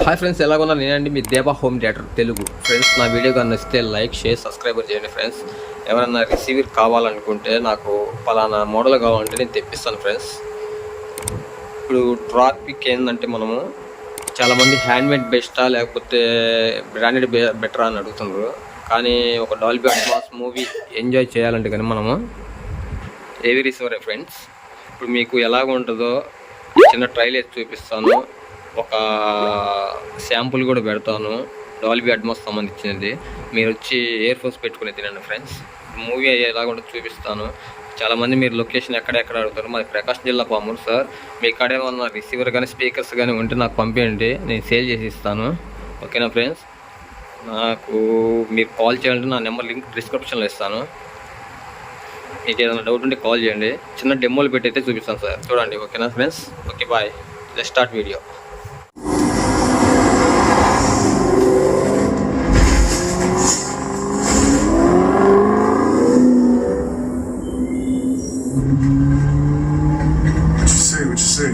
Hi friends, ఎలాగొన్నారు? నేనండి మీ దేవా home theatre Telugu. Friends, నా వీడియో కానీ నచ్చితే లైక్, షేర్, సబ్స్క్రైబ్ చేయండి. ఫ్రెండ్స్, ఎవరైనా రిసీవర్ కావాలనుకుంటే నాకు పలానా మోడల్ కావాలంటే నేను తెప్పిస్తాను. ఫ్రెండ్స్, ఇప్పుడు ట్రాఫిక్ ఏంటంటే మనము చాలామంది హ్యాండ్మేడ్ బెస్టా లేకపోతే బ్రాండెడ్ బెటరా అని అడుగుతున్నారు. కానీ ఒక డాల్బీ అట్మాస్ మూవీ ఎంజాయ్ చేయాలంటే కానీ మనము ఏవి రిసీవరే. ఫ్రెండ్స్, ఇప్పుడు మీకు ఎలాగ ఉంటుందో చిన్న ట్రైల్ వేసి చూపిస్తాను, ఒక శాంపుల్ కూడా పెడతాను. డాల్బీ అట్మాస్ సంబంధించినది. మీరు వచ్చి ఇయర్ ఫోన్స్ పెట్టుకుని తినండి. ఫ్రెండ్స్, మూవీ ఎలాగ ఉంటుందో చూపిస్తాను. చాలామంది మీరు లొకేషన్ ఎక్కడెక్కడ అడుగుతారు. మాది ప్రకాశం జిల్లా పామూరు సార్. మీ కాడ ఏమన్నా రిసీవర్ కానీ స్పీకర్స్ కానీ ఉంటే నాకు పంపించండి, నేను సేల్ చేసి ఇస్తాను. ఓకేనా ఫ్రెండ్స్? నాకు మీరు కాల్ చేయాలంటే నా నెంబర్ లింక్ డిస్క్రిప్షన్లో ఇస్తాను. మీకు ఏదైనా డౌట్ ఉంటే కాల్ చేయండి. చిన్న డెమోలు పెట్టి అయితే చూపిస్తాను సార్, చూడండి. ఓకేనా friends? Okay, bye. Let's start video. What you say?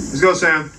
Let's go, Sam.